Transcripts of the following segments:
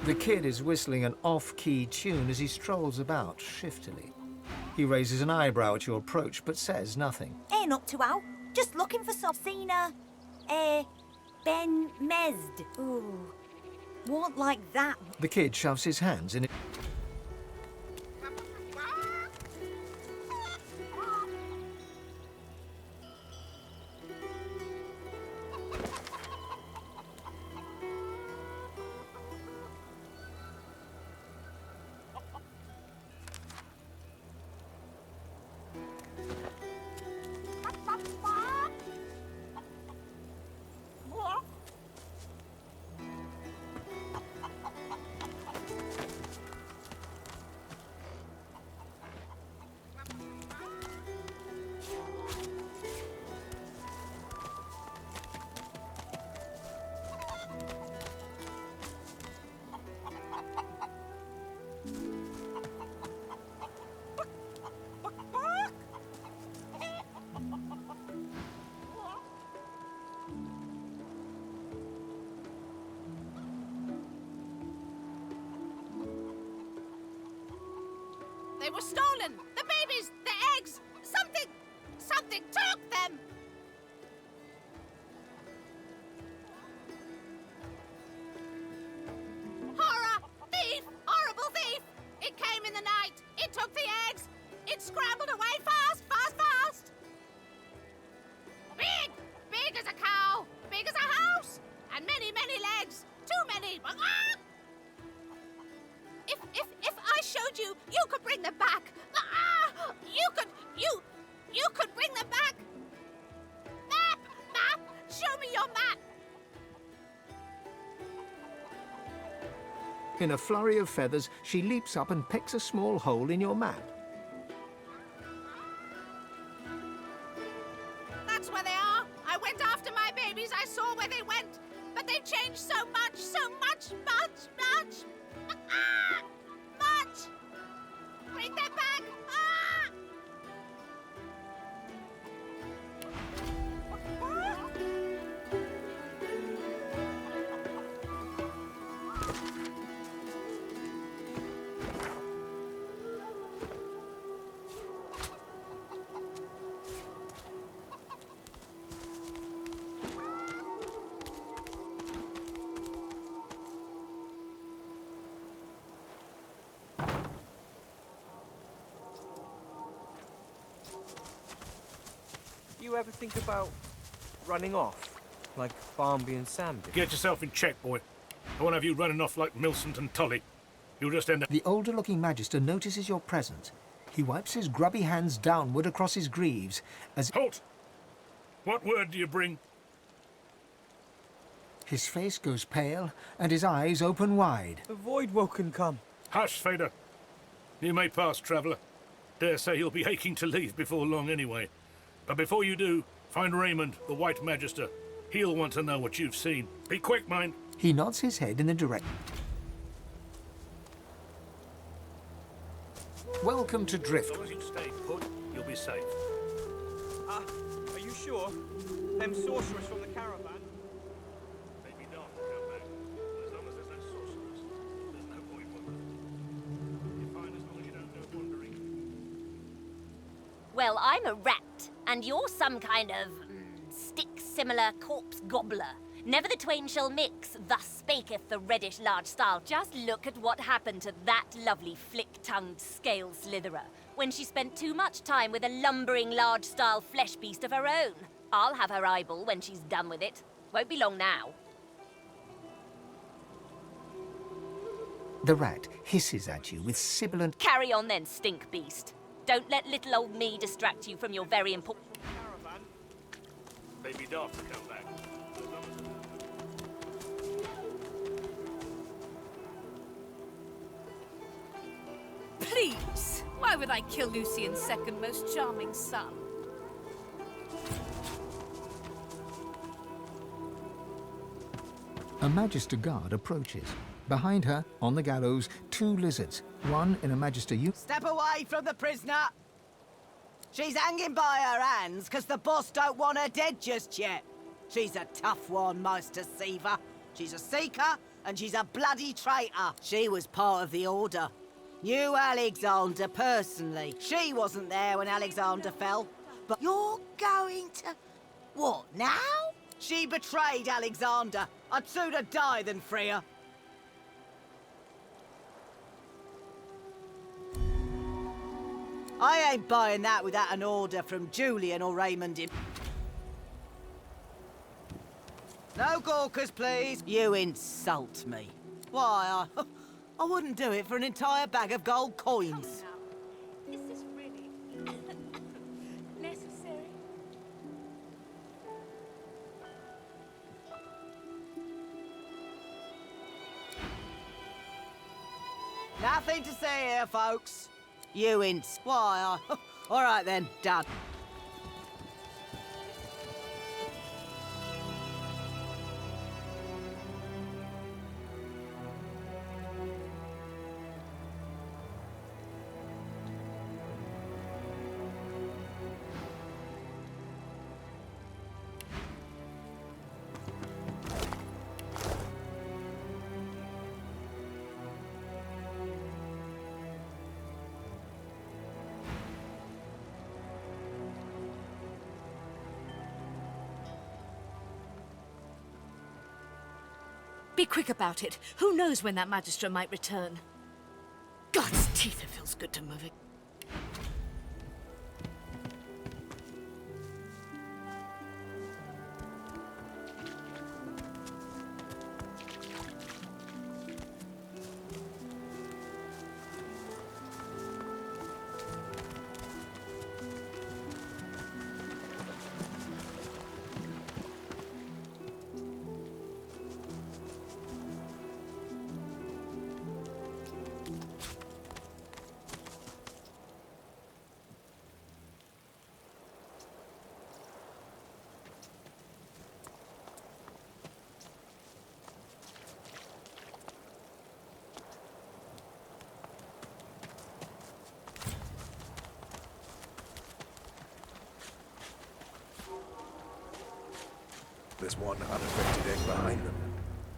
The kid is whistling an off-key tune as he strolls about shiftily. He raises an eyebrow at your approach, but says nothing. Ain't up to out. Just looking for some. Sina, Ben Mesd. Ooh, won't like that. The kid shoves his hands in. They were stolen! The babies! The eggs! Something took them! Horror! Thief! Horrible thief! It came in the night! It took the eggs! It scrambled away fast! Big! Big as a cow! Big as a house! And many legs! Too many! If I showed you, you could bring them back. You could bring them back. Map, show me your map. In a flurry of feathers, she leaps up and picks a small hole in your map. That's where they are. I went after my babies. I saw where they went, but they've changed so much. Bring them back! You ever think about running off, like Barnby and Sam did? Get yourself in check, boy. I won't have you running off like Millicent and Tully. You'll just end up... The older-looking Magister notices your presence. He wipes his grubby hands downward across his greaves as... Halt! What word do you bring? His face goes pale and his eyes open wide. The Void Woken come. Hush, Fader. You may pass, traveller. Dare say you'll be aching to leave before long anyway. But before you do, find Raymond, the White Magister. He'll want to know what you've seen. Be quick, mind. He nods his head in the direction. Welcome to As long Driftwood. as you stay put, you'll be safe. Are you sure? Them sorcerers from the caravan? They'd be daft to come back. As long as there's no sorcerers, there's no point wandering. You're fine as long as you don't go wandering. Well, I'm a rat, and you're some kind of stick-similar corpse gobbler. Never the twain shall mix, thus spaketh the reddish large style. Just look at what happened to that lovely flick-tongued scale slitherer when she spent too much time with a lumbering large-style flesh beast of her own. I'll have her eyeball when she's done with it. Won't be long now. The rat hisses at you with sibilant... Carry on then, stink beast. Don't let little old me distract you from your very important... Caravan? They'd be daft to come back. Please! Why would I kill Lucian's second most charming son? A Magister guard approaches. Behind her, on the gallows, two lizards, one in a Magister uniform. Step away from the prisoner. She's hanging by her hands because the boss don't want her dead just yet. She's a tough one, Master Seaver. She's a seeker and she's a bloody traitor. She was part of the Order. Knew Alexander personally. She wasn't there when Alexander fell, but You're going to... What, now? she betrayed Alexander. I'd sooner die than free her. I ain't buying that without an order from Julian or Raymond in... No gawkers, please. You insult me. Why, I wouldn't do it for an entire bag of gold coins. Is this really necessary? Nothing to say here, folks. You Why, all right then, done. Be quick about it. Who knows when that Magistra might return? God's teeth, it feels good to move it. There's one unaffected egg behind them.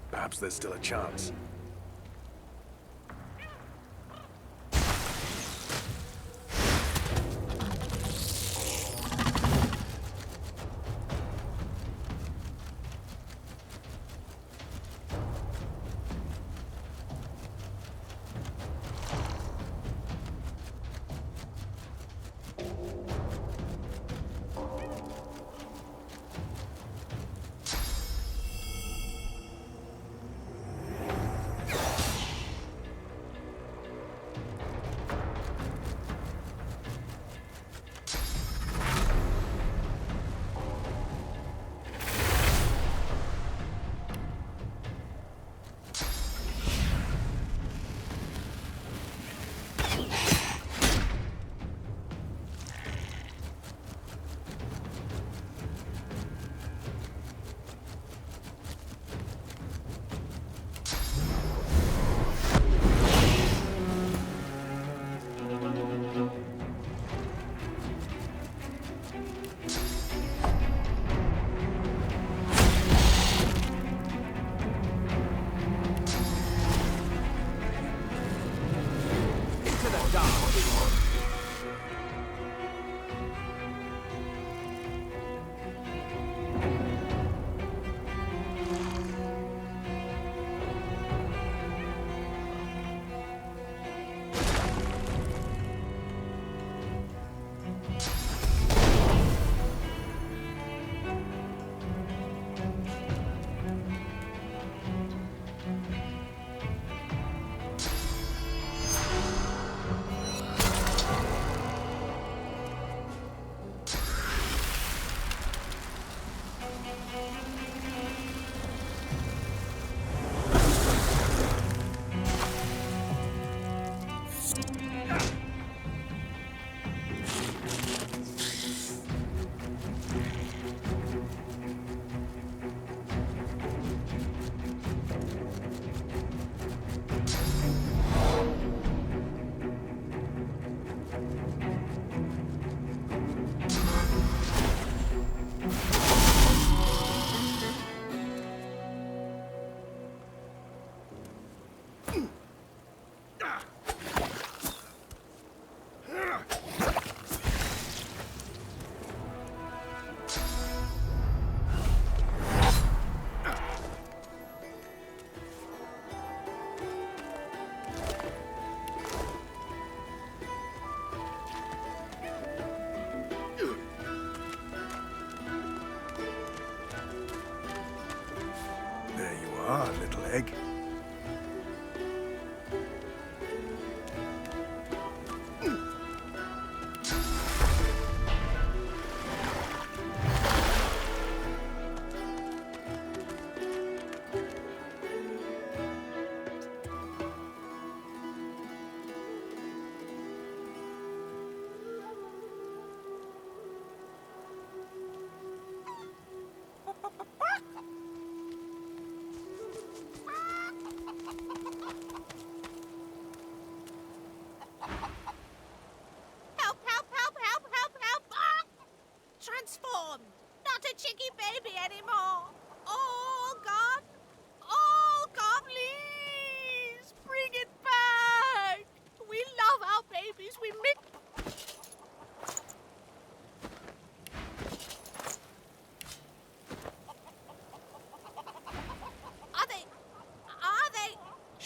Perhaps there's still a chance.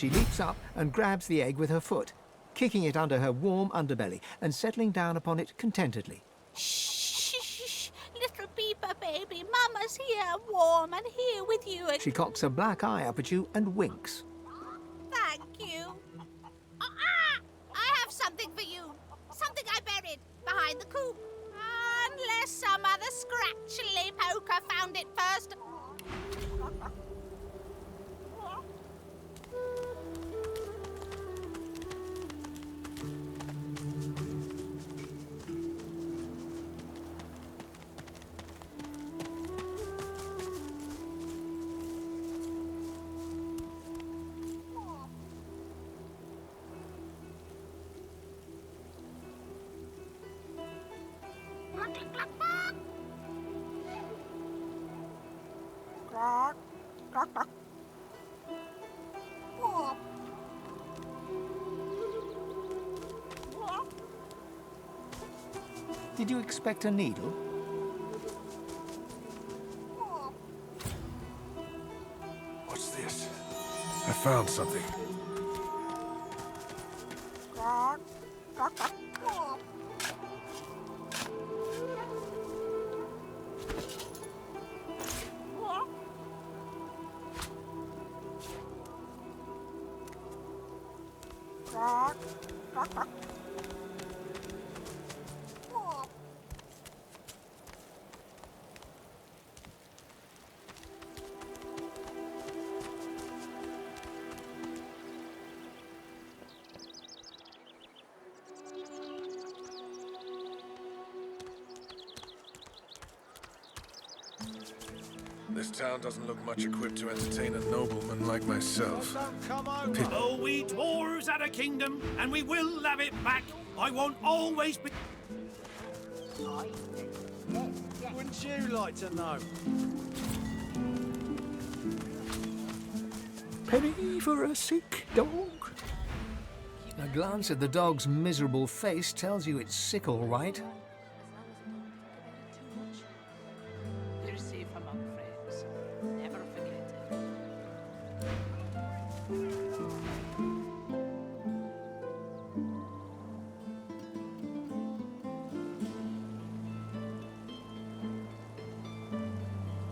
She leaps up and grabs the egg with her foot, kicking it under her warm underbelly and settling down upon it contentedly. Shh, little beeper baby. Mama's here, warm and here with you. She cocks a black eye up at you and winks. Thank you. I have something for you. Something I buried behind the coop. Unless some other scratchly poker found it first. Did you expect a needle? What's this? I found something. This town doesn't look much equipped to entertain a nobleman like myself. Oh, we dwarves had a kingdom, and we will have it back. I won't always be... Wouldn't you like to know? Penny for a sick dog? A glance at the dog's miserable face tells you it's sick, all right. You're safe among friends. Never forget it.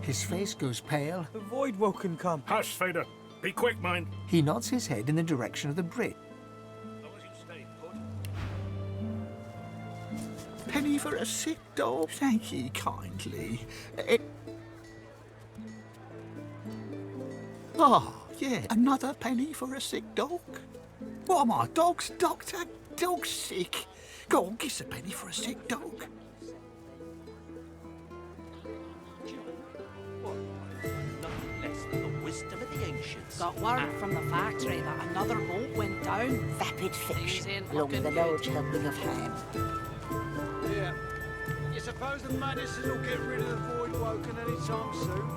His face goes pale. The void woken come. Hush, Vader. Be quick, mind. He nods his head in the direction of the bridge. Penny for a sick dog? Thank ye kindly. Yeah, another penny for a sick dog? What am I, dog's doctor? Dog's sick. Go on, kiss a penny for a sick dog. Nothing less than the wisdom of the ancients. Got word from the factory that another boat went down. Vapid fish, Things ain't along with a looking large good. helping of ham. Yeah. You suppose the madnesses will get rid of the void woken anytime soon?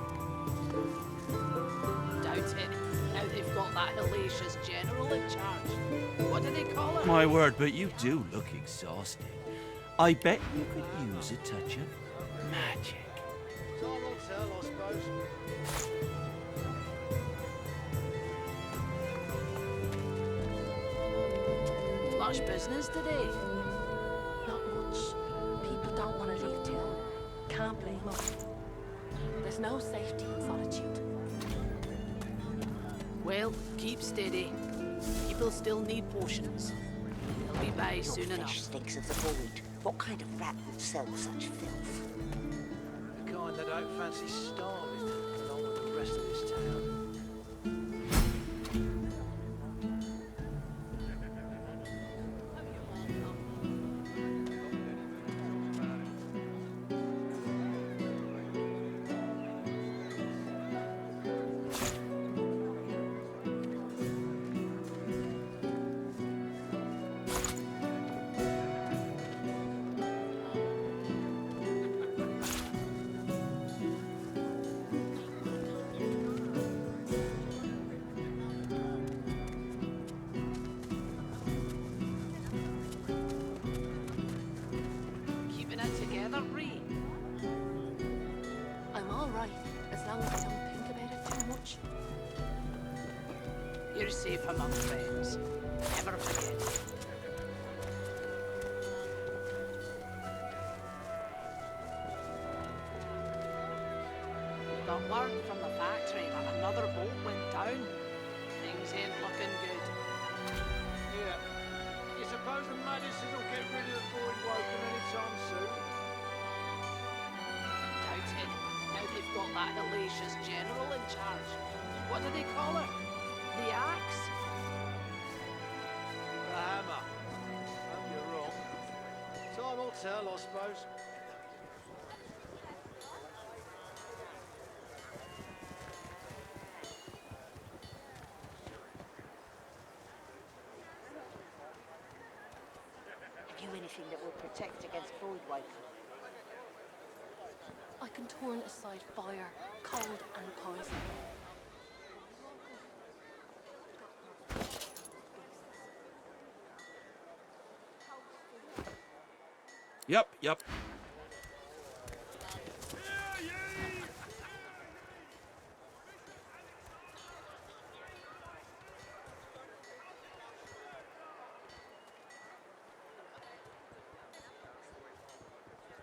Doubt it. Now they've got that hellacious general in charge. What do they call it? My word, but you do look exhausted. I bet you could use a touch of magic. Time will tell, I suppose. Much business today? Not much. People don't want to leave town. Can't blame them. There's no safety in solitude. Well, keep steady. People still need potions. They'll be by Your soon flesh enough. stinks of the void. What kind of rat would sell such filth? The kind that don't fancy starving along with the rest of this town. You're safe among friends. Never forget. Got word from the factory that another bolt went down. Things ain't looking good. Yeah. You suppose the Magisters will get rid of the void woken anytime soon? Doubt it. Now they've got that hellacious general in charge. What do they call her? The axe? The hammer. Hope you're wrong. Time will tell, I suppose. Have you anything that will protect against void woken? I can turn aside fire, cold and poison. Yep.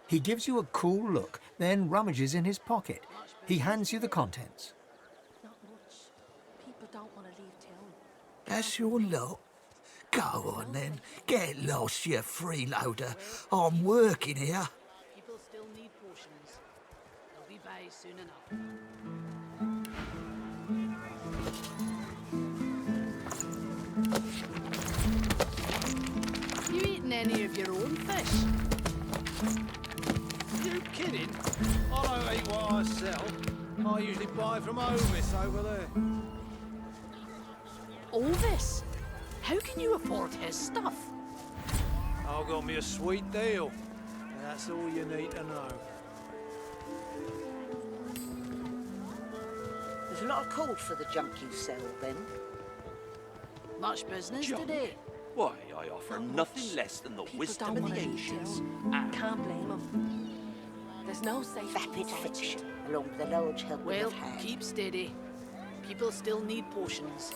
He gives you a cool look, then rummages in his pocket. He hands you the contents. Not much. People don't want to leave town. That's your lot. Go on then. Get lost, you freeloader. I'm working here. People still need potions. They'll be by soon enough. You eating any of your own fish? You kidding? I don't eat what I sell. I usually buy from Ovis over there. Ovis? How can you afford his stuff? I got me a sweet deal. And that's all you need to know. There's a lot of call for the junk you sell, then. Much business Junk? today. Why, I offer nothing less than the People wisdom don't of want the to leave ancients. town. Can't blame them. There's no safety Vapid in solitude. fiction, along with a large helping Well, of ham. keep steady. People still need potions.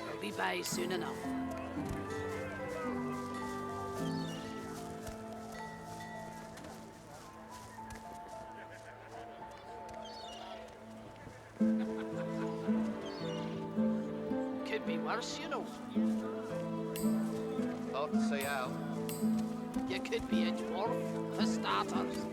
They'll be by soon enough. Could be worse, you know. Hard to say how. You could be a dwarf, for starters.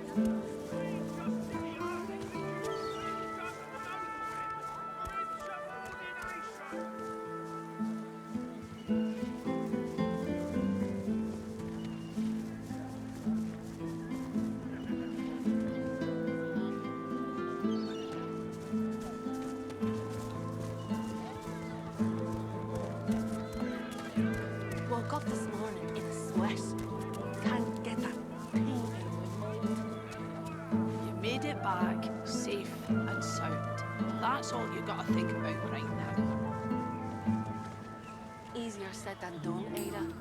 Woke up this morning in a sweat. Can't get that pain out of my mind. You made it back, safe and sound. That's all you gotta think about right now. Easier said than done, Ada.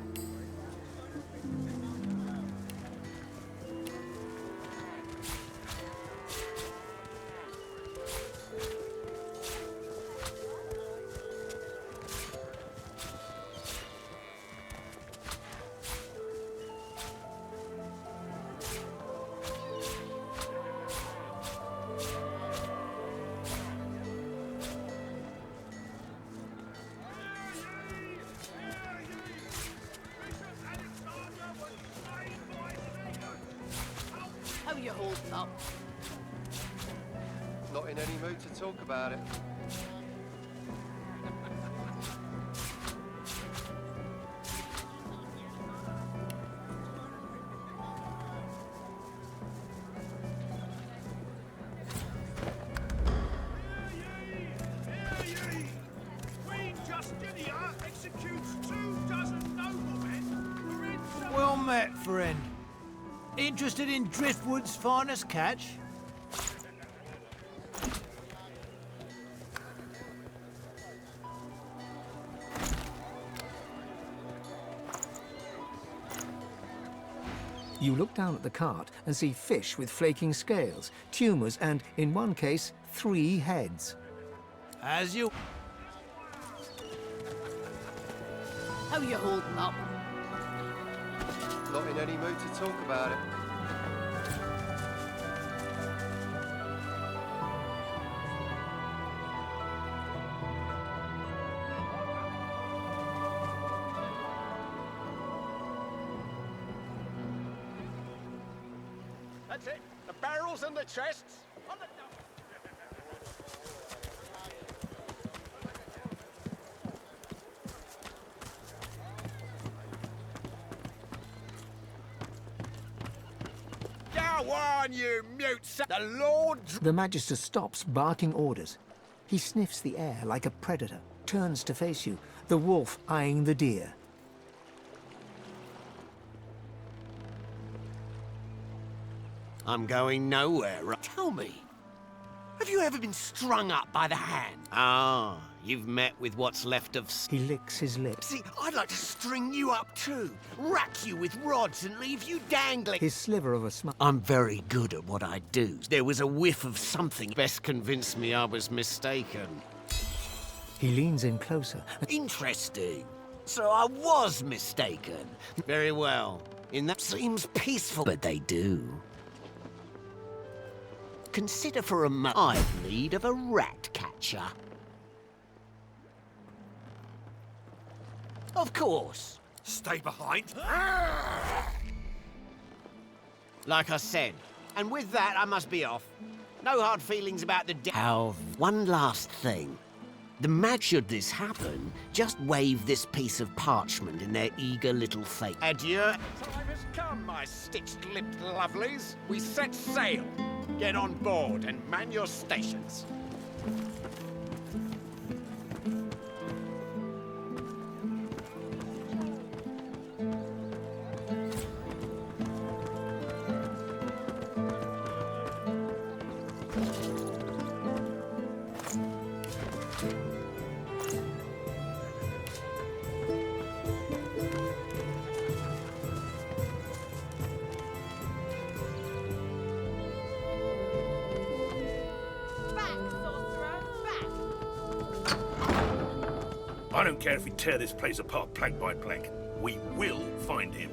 How you holding up? Not in any mood to talk about it. Well met, friend. Interested in Driftwood's finest catch? You look down at the cart and see fish with flaking scales, tumours and, in one case, 3 heads. As you... How you holding up? Not in any mood to talk about it. That's it. The barrels and the chests. On the... Go on, you mutes! The Lord... The Magister stops, barking orders. He sniffs the air like a predator, turns to face you, the wolf eyeing the deer. I'm going nowhere. Tell me, have you ever been strung up by the hand? Ah, you've met with what's left of... He licks his lips. See, I'd like to string you up too. Rack you with rods and leave you dangling. His sliver of a smile. I'm very good at what I do. There was a whiff of something. Best convinced me I was mistaken. He leans in closer. Interesting. So I was mistaken. Very well. And that seems peaceful. But they do. Consider for a moment I've need of a rat catcher. Of course. Stay behind. Like I said, and with that I must be off. No hard feelings about the How? One last thing. The mag, should this happen, just wave this piece of parchment in their eager little face. Adieu. Time has come, my stitched-lipped lovelies. We set sail. Get on board and man your stations. I don't care if we tear this place apart plank by plank. We will find him.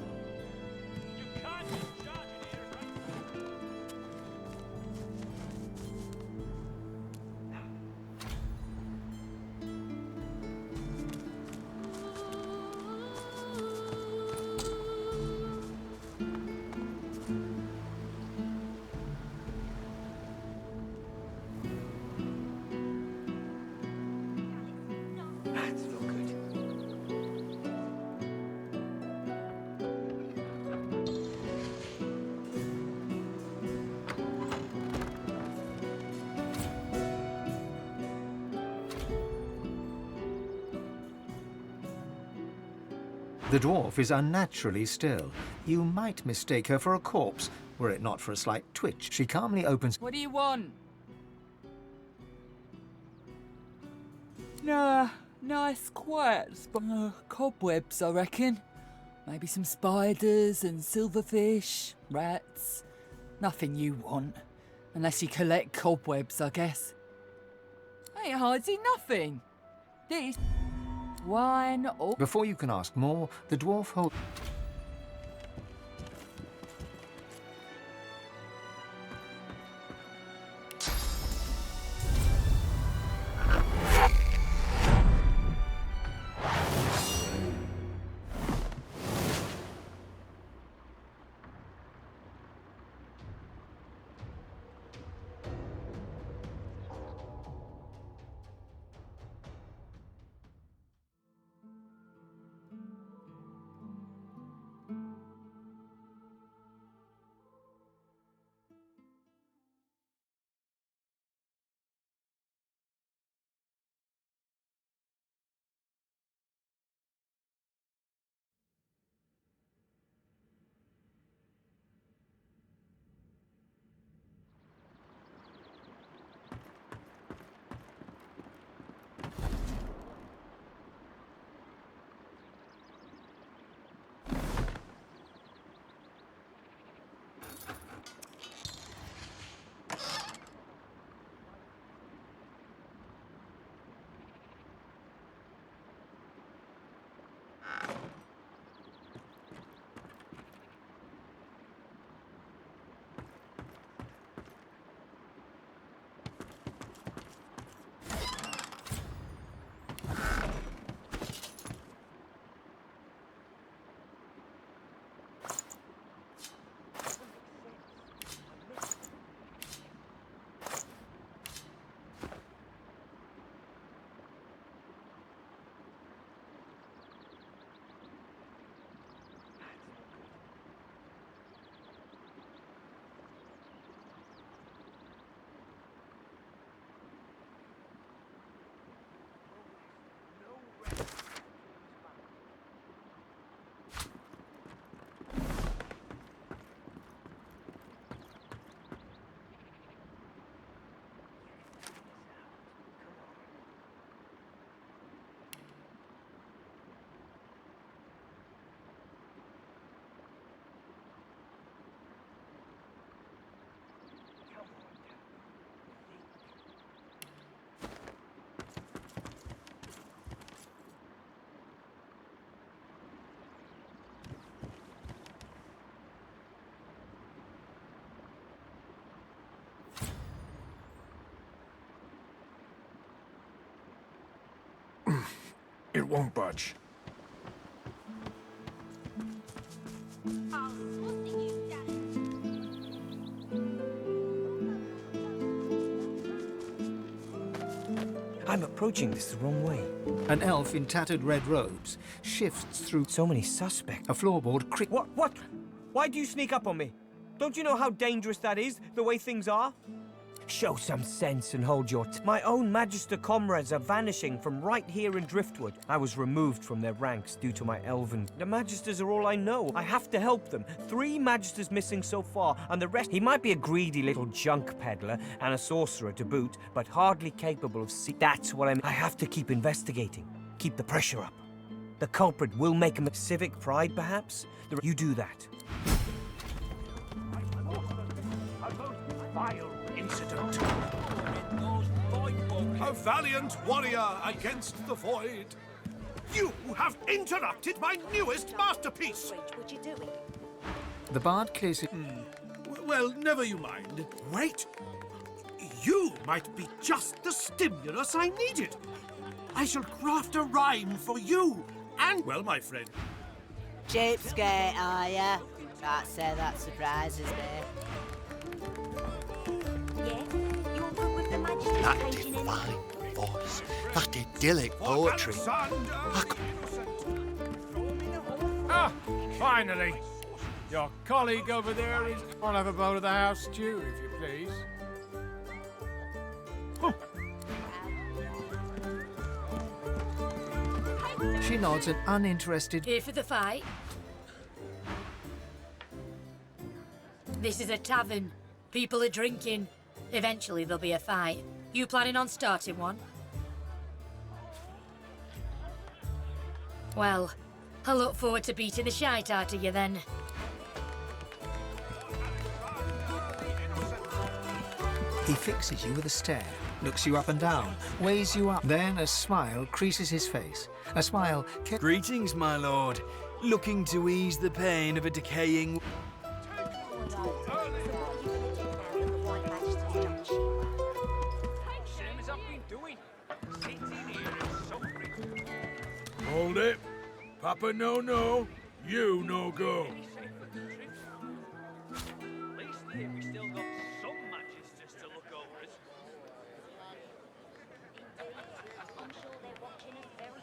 The dwarf is unnaturally still. You might mistake her for a corpse, were it not for a slight twitch. She calmly opens... What do you want? Nah, nice quiet cobwebs, I reckon. Maybe some spiders and silverfish, rats. Nothing you want. Unless you collect cobwebs, I guess. Ain't hardly nothing. This... wine or... Before you can ask more, the dwarf holds... It won't budge. I'm approaching this the wrong way. An elf in tattered red robes shifts through So many suspects. a floorboard crick. What? Why do you sneak up on me? Don't you know how dangerous that is, the way things are? Show some sense and hold your My own Magister comrades are vanishing from right here in Driftwood. I was removed from their ranks due to my elven... The Magisters are all I know. I have to help them. 3 Magisters missing so far, and the rest... He might be a greedy little junk peddler and a sorcerer to boot, but hardly capable of That's what I have to keep investigating. Keep the pressure up. The culprit will make him a civic pride, perhaps? You do that. Incident. A valiant warrior against the void. You have interrupted my newest masterpiece. What you doing? The bard clears it. Well, never you mind. Wait. You might be just the stimulus I needed. I shall craft a rhyme for you and... Well, my friend. Cheapskate, are ya? Can't say that surprises me. That divine voice, that idyllic poetry. Ah, finally! Your colleague over there is... I'll have a bowl of the house stew, if you please. She nods an uninterested... Here for the fight? This is a tavern. People are drinking. Eventually there'll be a fight. You planning on starting one? Well, I look forward to beating the shite out of you then. He fixes you with a stare, looks you up and down, weighs you up. Then a smile creases his face. A smile... Greetings, my lord. Looking to ease the pain of a decaying... Hold it. Papa no, you no go. At least we still got some Magisters to look over us. I'm sure they're watching us very carefully.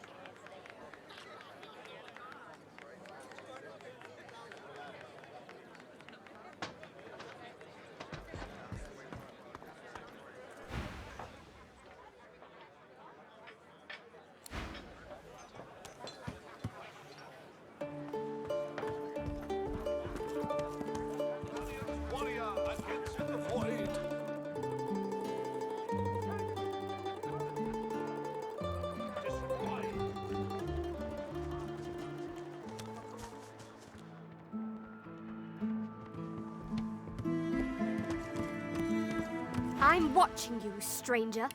I'm watching you, stranger.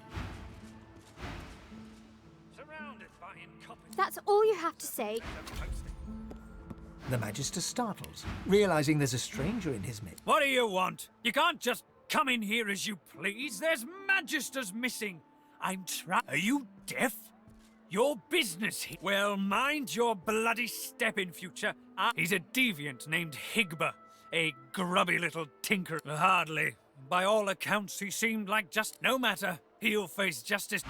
Surrounded by That's all you have to say. The Magister startles, realizing there's a stranger in his midst. What do you want? You can't just come in here as you please. There's Magisters missing. Are you deaf? Your business here. Well, mind your bloody step in future. He's a deviant named Higba. A grubby little tinker. Hardly. By all accounts, he seemed like just no matter. He'll face justice.